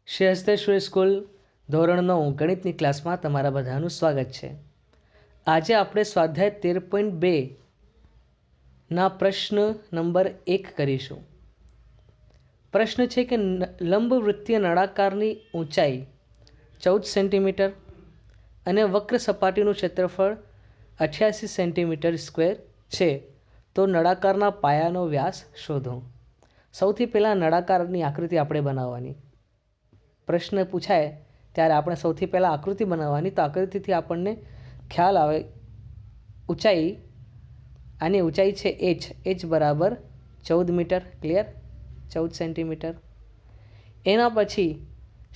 Shri હસ્તેશ્વરી school ધોરણ 9 ગણિતની ક્લાસમાં તમારા બધાનું સ્વાગત છે. આજે આપણે સ્વાધ્યાય 13.2ના પ્રશ્ન નંબર 1 કરીશું. પ્રશ્ન છે કે લંબવૃત્તીય નળાકારની ઊંચાઈ 14 સેન્ટીમીટર અને વક્ર સપાટીનું ક્ષેત્રફળ 88 સેન્ટીમીટર સ્ક્વેર છે, તો નળાકારના પાયાનો વ્યાસ શોધો. સૌથી પહેલાં નળાકારની આકૃતિ આપણે બનાવવાની. પ્રશ્ન પૂછાય ત્યારે આપણે સૌથી પહેલાં આકૃતિ બનાવવાની. તો આકૃતિથી આપણને ખ્યાલ આવે. ઊંચાઈ, આની ઊંચાઈ છે h બરાબર 14 મીટર. ક્લિયર? 14 સેન્ટીમીટર. એના પછી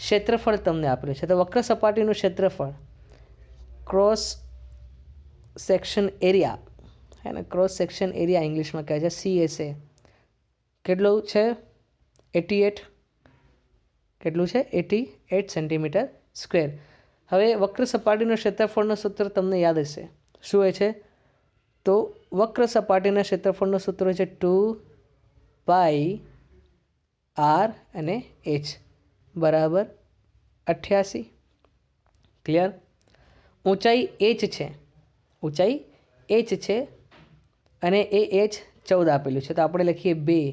ક્ષેત્રફળ તમને આપેલું છે. તો વક્ર સપાટીનું ક્ષેત્રફળ, ક્રોસ સેક્શન એરિયા, હે ને, ક્રોસ સેક્શન એરિયા ઇંગ્લિશમાં કહે છે, CSA, કેટલું છે? 88. કેટલું છે? 88 સેન્ટીમીટર સ્ક્વેર. હવે વક્ર સપાટીનું ક્ષેત્રફળનું સૂત્ર તમને યાદ હશે. શું હોય છે? તો વક્ર સપાટીના ક્ષેત્રફળનું સૂત્ર છે 2πr અને h બરાબર 88. ક્લિયર? ઊંચાઈ h છે. ઊંચાઈ h છે અને એ h 14 આપેલું છે. તો આપણે લખીએ 2.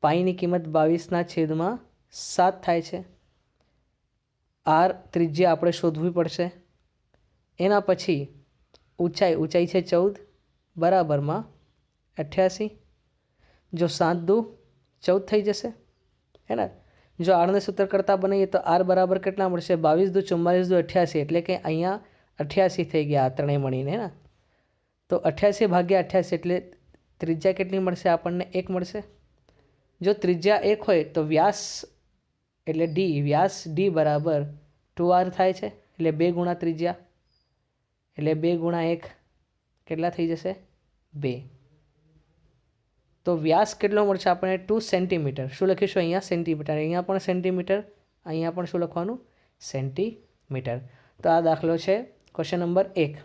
પાઈની કિંમત 22/7 થાય છે. આર ત્રિજ્યા આપણે શોધવી પડશે. એના પછી ઊંચાઈ છે 14 બરાબરમાં 88. જો 7 દુ 14 થઈ જશે, હે ને. જો આરને સૂત્ર કરતાં બનાવીએ તો આર બરાબર કેટલા મળશે? 22 દુ 44 દુ 88, એટલે કે અહીંયા 88 થઈ ગયા આ ત્રણેય મળીને, હે ને. તો 88 ભાગ્યા 88 એટલે ત્રિજ્યા કેટલી મળશે? આપણને 1 મળશે. જો ત્રિજ્યા 1 હોય તો વ્યાસ એટલે વ્યાસ ડી બરાબર 2r થાય છે. એટલે 2 ગુણા ત્રિજ્યા, એટલે 2 ગુણા 1 કેટલા થઈ જશે? 2. તો વ્યાસ કેટલો મળશે આપણને? 2 સેન્ટીમીટર. શું લખીશું અહીંયા? સેન્ટીમીટર. અહીંયા પણ સેન્ટીમીટર, અહીંયા પણ શું લખવાનું? સેન્ટીમીટર. તો આ દાખલો છે ક્વેશ્ચન નંબર 1,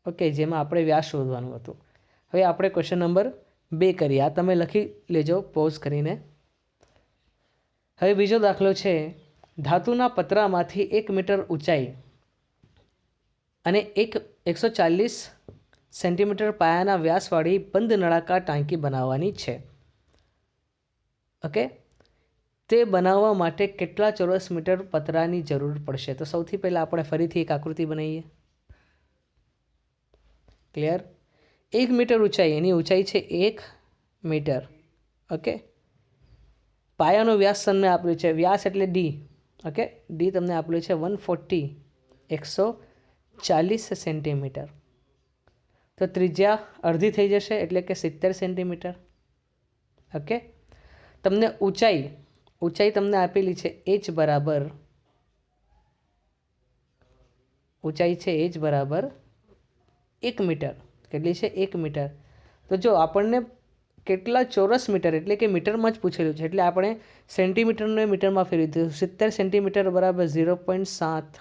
ઓકે, જેમાં આપણે વ્યાસ શોધવાનું હતું. હવે આપણે ક્વેશ્ચન નંબર 2 કરીએ. આ તમે લખી લેજો પોઝ કરીને. હવે બીજો દાખલો છે, ધાતુના પતરામાંથી 1 મીટર ઊંચાઈ અને 140 સેન્ટીમીટર પાયાના વ્યાસવાળી બંધ નળાકાર ટાંકી બનાવવાની છે. ઓકે, તે બનાવવા માટે કેટલા ચોરસ મીટર પતરાની જરૂર પડશે? તો સૌથી પહેલાં આપણે ફરીથી એક આકૃતિ બનાવીએ. ક્લિયર? 1 મીટર ઊંચાઈ, એની ઊંચાઈ છે 1 મીટર. ઓકે, પાયાનો વ્યાસ તમને આપેલું છે, વ્યાસ એટલે ડી. ઓકે, ડી તમને આપેલું છે 140 સેન્ટીમીટર. તો ત્રિજ્યા અડધી થઈ જશે, એટલે કે 70 સેન્ટીમીટર. ઓકે, તમને ઊંચાઈ તમને આપેલી છે h બરાબર, ઊંચાઈ છે h બરાબર 1 મીટર. કેટલી છે? 1 મીટર. તો જો આપણને કેટલા ચોરસ મીટર, એટલે કે મીટરમાં જ પૂછેલું છે, એટલે આપણે સેન્ટીમીટરને મીટરમાં ફેરવી દીધું. 70 સેન્ટીમીટર બરાબર 0.7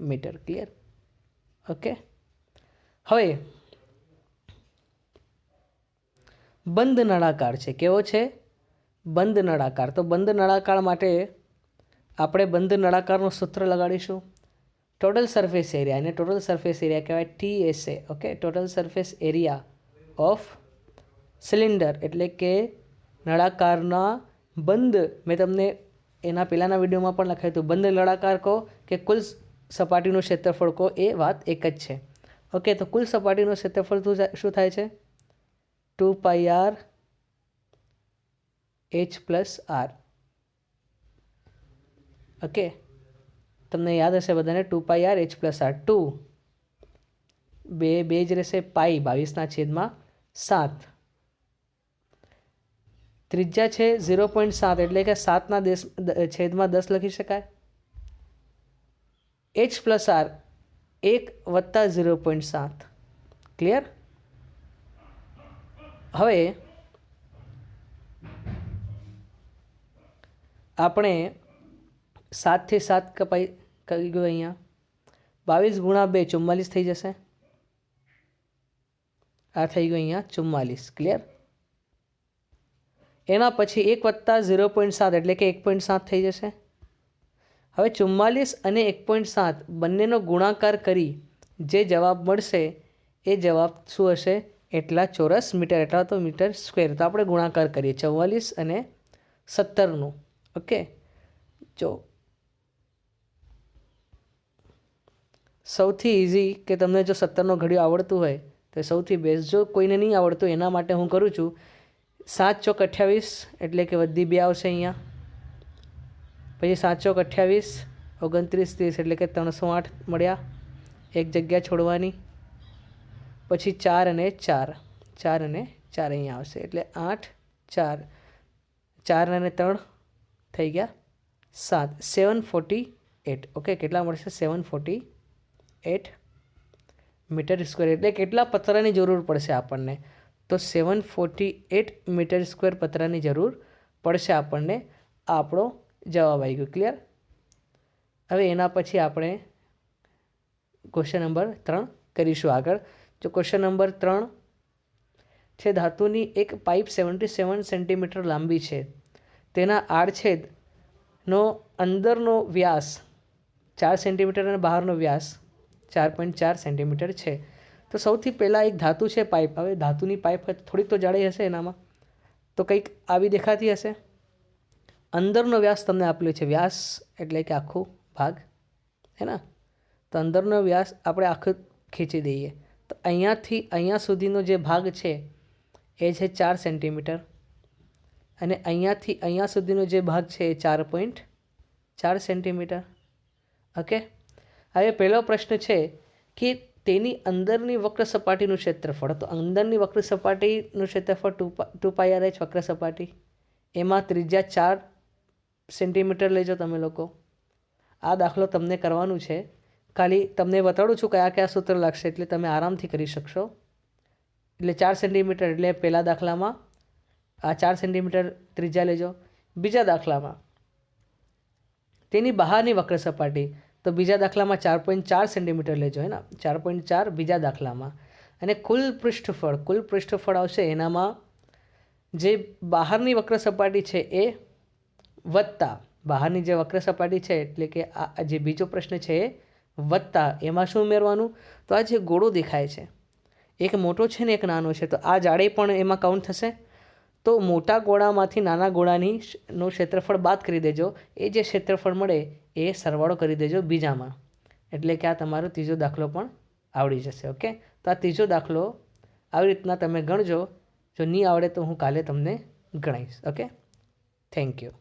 મીટર. ક્લિયર? ઓકે, હવે બંધ નળાકાર છે. કેવો છે? બંધ નળાકાર. તો બંધ નળાકાર માટે આપણે બંધ નળાકારનું સૂત્ર લગાડીશું. ટોટલ સરફેસ એરિયા, અને ટોટલ સરફેસ એરિયા કહેવાય TSA. Okay, total surface area of cylinder, એટલે કે નળાકારના બંધ. મેં તમને એના પહેલાંના વિડીયોમાં પણ લખાયું હતું, બંધ નળાકાર કહો કે કુલ સપાટીનું ક્ષેત્રફળ કહો, એ વાત એક જ છે. ઓકે, તો કુલ સપાટીનું ક્ષેત્રફળ શું થાય છે? 2πr h plus r. Okay, તમને યાદ હશે બધાને 2πr h પ્લસ r. 2 જ રહેશે. પાઈ 22/7. ત્રિજ્યા છે 0.7, એટલે કે 7/10 લખી શકાય. h પ્લસ r 1 વત્તા 0.7. ક્લિયર? હવે આપણે 7 થી 7 કપાઈ કરી ગયો. અહીંયા 22 ગુણા 2 44 થઈ જશે. આ થઈ ગયું અહીંયા 44. ક્લિયર? એના પછી 1 + 0.7 એટલે કે 1.7 થઈ જશે. હવે 44 અને 1.7 બંનેનો ગુણાકાર કરી જે જવાબ મળશે એ જવાબ શું હશે? એટલા ચોરસ મીટર, એટલા તો મીટર સ્ક્વેર. તો આપણે ગુણાકાર કરીએ 44 અને 17નું. ઓકે, જો સૌથી ઇઝી કે તમને જો 17નો ઘડિયો આવડતું હોય તો સૌથી બેસ્ટ. જો કોઈને નહીં આવડતું એના માટે હું કરું છું 7 ચોક 28 એટલે કે વધી 2 આવશે અહીંયા. પછી 7 ચોક 28, 29 30 એટલે કે 308 મળ્યા. એક જગ્યા છોડવાની. પછી 4 અને 4, 4 અને 4 અહીંયા આવશે એટલે 8 4, 4 અને 3 થઈ ગયા 7, 748. ઓકે, કેટલા મળશે? 748 મીટર સ્ક્વેર. એટલે કેટલા પતરાની જરૂર પડશે આપણને? તો 748 મીટર સ્ક્વેર પતરાની જરૂર પડશે આપણને. આ આપણો જવાબ આવી ગયો. ક્લિયર? હવે એના પછી આપણે ક્વેશ્ચન નંબર 3 કરીશું આગળ. જો ક્વેશ્ચન નંબર 3 છે, ધાતુની એક પાઇપ 77 સેન્ટીમીટર લાંબી છે. તેના આડછેદનો અંદરનો વ્યાસ 4 સેન્ટીમીટર અને બહારનો વ્યાસ 4.4 સેન્ટીમીટર છે. તો સૌથી પહેલાં એક ધાતુ છે પાઇપ. હવે ધાતુની પાઇપ થોડીક તો જાડી હશે એનામાં, તો કંઈક આવી દેખાતી હશે. અંદરનો વ્યાસ તમને આપેલો છે. વ્યાસ એટલે કે આખું ભાગ, હે ને? તો અંદરનો વ્યાસ આપણે આખો ખીચી દઈએ તો અહીંયાથી અહીંયા સુધીનો જે ભાગ છે એ છે 4 સેન્ટીમીટર અને અહીંયાથી અહીંયા સુધીનો જે ભાગ છે એ 4.4 સેન્ટીમીટર. ઓકે, હવે પહેલો પ્રશ્ન છે કે તેની અંદરની વક્ર સપાટીનું ક્ષેત્રફળ. તો અંદરની વક્ર સપાટીનું ક્ષેત્રફળ 2πr/h વક્ર સપાટી, એમાં ત્રિજ્યા 4 સેન્ટીમીટર લેજો તમે લોકો. આ દાખલો તમને કરવાનું છે. ખાલી તમને બતાડું છું કયા કયા સૂત્ર લાગશે એટલે તમે આરામથી કરી શકશો. એટલે 4 સેન્ટીમીટર એટલે પહેલા દાખલામાં આ 4 સેન્ટીમીટર ત્રિજ્યા લેજો. બીજા દાખલામાં તેની બહારની વક્ર સપાટી, તો બીજા દાખલામાં 4.4 સેન્ટીમીટર લેજો, હે ને? 4.4 બીજા દાખલામાં. અને કુલ પૃષ્ઠફળ આવશે એનામાં જે બહારની વક્ર સપાટી છે એ વત્તા બહારની જે વક્ર સપાટી છે એટલે કે આ જે બીજો પ્રશ્ન છે એ વત્તા એમાં શું ઉમેરવાનું? તો આ જે ગોળો દેખાય છે એક મોટો છે ને એક નાનો છે, તો આ જાડે પણ એમાં કાઉન્ટ થશે. તો મોટા ગોળામાંથી નાના ગોળાની નું ક્ષેત્રફળ બાદ કરી દેજો. એ જે ક્ષેત્રફળ મળે એ સરવાળો કરી દેજો બીજામાં. એટલે કે આ તમારો ત્રીજો દાખલો પણ આવડી જશે. ઓકે, તો આ ત્રીજો દાખલો આવી રીતના તમે ગણજો. જો નહીં આવડે તો હું કાલે તમને ગણાવીશ. Okay, thank you.